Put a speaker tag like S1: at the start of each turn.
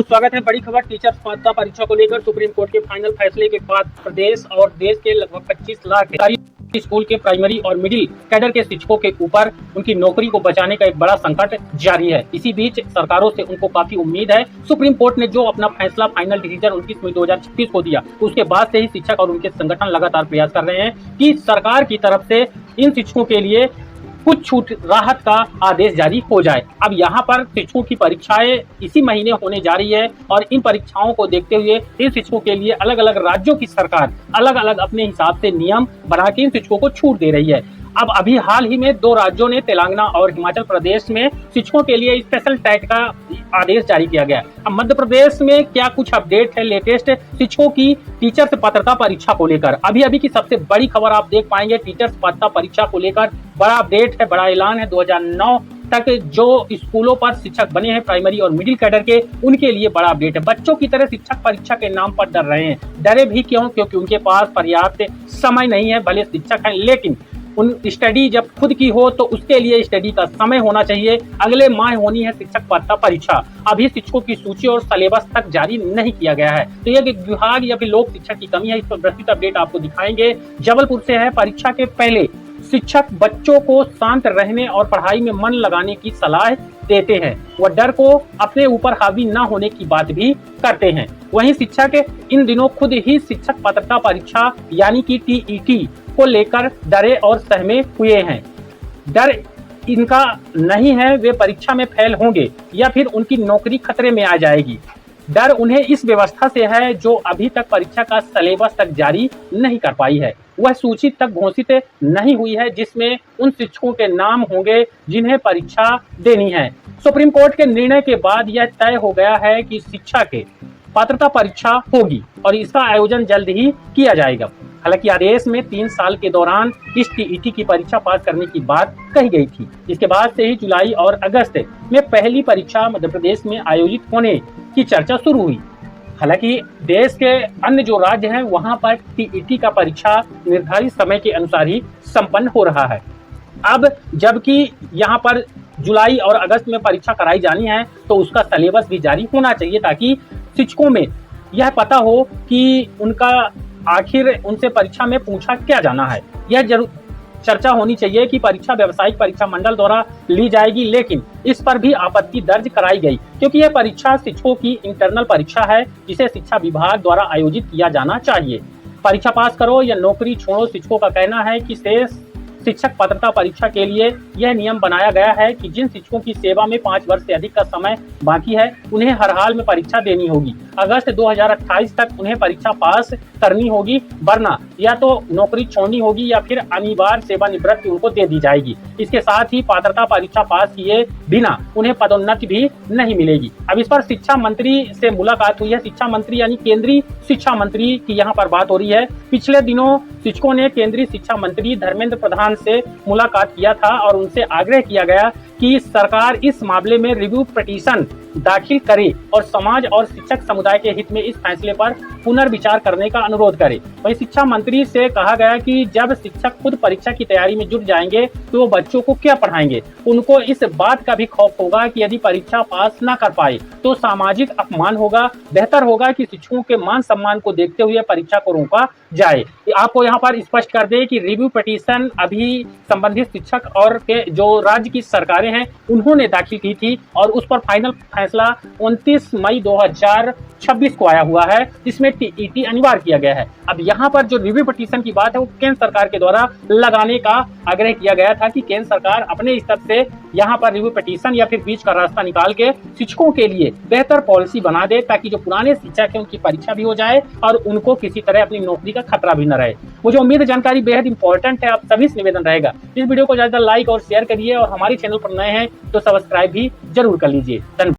S1: बहुत स्वागत है। बड़ी खबर टीचर्स पात्रता परीक्षा को लेकर सुप्रीम कोर्ट के फाइनल फैसले के बाद प्रदेश और देश के लगभग 25 लाख सरकारी स्कूल के प्राइमरी और मिडिल कैडर के शिक्षकों के ऊपर उनकी नौकरी को बचाने का एक बड़ा संकट जारी है। इसी बीच सरकारों से उनको काफी उम्मीद है। सुप्रीम कोर्ट ने जो अपना फैसला फाइनल डिसीजन 29 मई 2026 को दिया, उसके बाद से ही शिक्षक और उनके संगठन लगातार प्रयास कर रहे हैं कि सरकार की तरफ से इन शिक्षकों के लिए कुछ छूट राहत का आदेश जारी हो जाए। अब यहाँ पर शिक्षकों की परीक्षाएं इसी महीने होने जा रही है और इन परीक्षाओं को देखते हुए इन शिक्षकों के लिए अलग अलग राज्यों की सरकार अलग अलग अपने हिसाब से नियम बना के इन शिक्षकों को छूट दे रही है। अब अभी हाल ही में 2 राज्यों ने तेलंगाना और हिमाचल प्रदेश में शिक्षकों के लिए स्पेशल टेट का आदेश जारी किया गया। अब मध्य प्रदेश में क्या कुछ अपडेट है लेटेस्ट शिक्षकों की टीचर्स पात्रता परीक्षा को लेकर। अभी की सबसे बड़ी खबर आप देख पाएंगे, टीचर्स पात्रता परीक्षा को लेकर बड़ा अपडेट है, बड़ा ऐलान है। 2009 तक जो स्कूलों पर शिक्षक बने हैं प्राइमरी और मिडिल कैडर के, उनके लिए बड़ा अपडेट है। बच्चों की तरह शिक्षक परीक्षा के नाम पर डर रहे हैं। डरे भी क्यों? क्योंकि उनके पास पर्याप्त समय नहीं है। भले शिक्षक हैं लेकिन उन स्टडी जब खुद की हो तो उसके लिए स्टडी का समय होना चाहिए। अगले माह होनी है शिक्षक पात्रता परीक्षा। अभी शिक्षकों की सूची और सिलेबस तक जारी नहीं किया गया है, तो यह विभाग या फिर लोक शिक्षक की कमी है। इस पर विस्तृत अपडेट आपको दिखाएंगे। जबलपुर से है, परीक्षा के पहले शिक्षक बच्चों को शांत रहने और पढ़ाई में मन लगाने की सलाह देते हैं। वह डर को अपने ऊपर हावी न होने की बात भी करते हैं। वहीं शिक्षक इन दिनों खुद ही शिक्षक पात्रता परीक्षा यानी कि टीईटी को लेकर डरे और सहमे हुए हैं। डर इनका नहीं है वे परीक्षा में फेल होंगे या फिर उनकी नौकरी खतरे में आ जाएगी। डर उन्हें इस व्यवस्था से है जो अभी तक परीक्षा का सिलेबस तक जारी नहीं कर पाई है। वह सूची तक घोषित नहीं हुई है जिसमें उन शिक्षकों के नाम होंगे जिन्हें परीक्षा देनी है। सुप्रीम कोर्ट के निर्णय के बाद यह तय हो गया है कि शिक्षा के पात्रता परीक्षा होगी और इसका आयोजन जल्द ही किया जाएगा। हालांकि आदेश में 3 साल के दौरान इस टीईटी की परीक्षा पास करने की बात कही गई थी। इसके बाद से ही जुलाई और अगस्त में पहली परीक्षा मध्य प्रदेश में आयोजित होने की चर्चा शुरू हुई। हालांकि देश के अन्य जो राज्य हैं वहां पर टीईटी का परीक्षा निर्धारित समय के अनुसार ही संपन्न हो रहा है। अब जबकि यहाँ पर जुलाई और अगस्त में परीक्षा कराई जानी है तो उसका सिलेबस भी जारी होना चाहिए ताकि शिक्षकों में यह पता हो कि उनका आखिर उनसे परीक्षा में पूछा क्या जाना है। यह जरूर चर्चा होनी चाहिए कि परीक्षा व्यावसायिक परीक्षा मंडल द्वारा ली जाएगी, लेकिन इस पर भी आपत्ति दर्ज कराई गई क्योंकि यह परीक्षा शिक्षकों की इंटरनल परीक्षा है जिसे शिक्षा विभाग द्वारा आयोजित किया जाना चाहिए। परीक्षा पास करो या नौकरी छोड़ो, शिक्षकों का कहना है कि शेष शिक्षक पात्रता परीक्षा के लिए यह नियम बनाया गया है कि जिन शिक्षकों की सेवा में 5 वर्ष से अधिक का समय बाकी है उन्हें हर हाल में परीक्षा देनी होगी। अगस्त 2028 तक उन्हें परीक्षा पास करनी होगी, वरना या तो नौकरी छोड़नी होगी या फिर अनिवार्य सेवानिवृत्ति उनको दे दी जाएगी। इसके साथ ही पात्रता परीक्षा पास किए बिना उन्हें पदोन्नति भी नहीं मिलेगी। अब इस पर शिक्षा मंत्री से मुलाकात हुई है। शिक्षा मंत्री यानी केंद्रीय शिक्षा मंत्री की यहाँ पर बात हो रही है। पिछले दिनों शिक्षकों ने केंद्रीय शिक्षा मंत्री धर्मेंद्र प्रधान से मुलाकात किया था और उनसे आग्रह किया गया कि सरकार इस मामले में रिव्यू पिटीशन दाखिल करे और समाज और शिक्षक समुदाय के हित में इस फैसले पर पुनर्विचार करने का अनुरोध करे। वहीं शिक्षा मंत्री से कहा गया कि जब शिक्षक खुद परीक्षा की तैयारी में जुट जाएंगे तो वो बच्चों को क्या पढ़ाएंगे। उनको इस बात का भी खौफ होगा कि यदि परीक्षा पास न कर पाए तो सामाजिक अपमान होगा। बेहतर होगा कि शिक्षकों के मान सम्मान को देखते हुए परीक्षा को रोका जाए। आपको यहाँ पर स्पष्ट कर दे कि रिव्यू पिटीशन अभी संबंधित शिक्षक और के जो राज्य की सरकारें हैं उन्होंने दाखिल की थी और उस पर फाइनल फैसला 29 मई 2026 को आया हुआ है, जिसमें टीईटी अनिवार्य किया गया है। अब यहाँ पर जो रिव्यू पिटीशन की बात है वो केंद्र सरकार के द्वारा लगाने का आग्रह किया गया था कि केंद्र सरकार अपने स्तर से यहाँ पर रिव्यू पिटीशन या फिर बीच का रास्ता निकाल के शिक्षकों के लिए बेहतर पॉलिसी बना दे ताकि जो पुराने शिक्षक है उनकी परीक्षा भी हो जाए और उनको किसी तरह अपनी नौकरी का खतरा भी न रहे। मुझे उम्मीद है जानकारी बेहद इंपॉर्टेंट है। आप सभी से निवेदन रहेगा इस वीडियो को ज्यादा लाइक और शेयर करिए और हमारे चैनल पर नए हैं तो सब्सक्राइब भी जरूर कर लीजिए। धन्यवाद।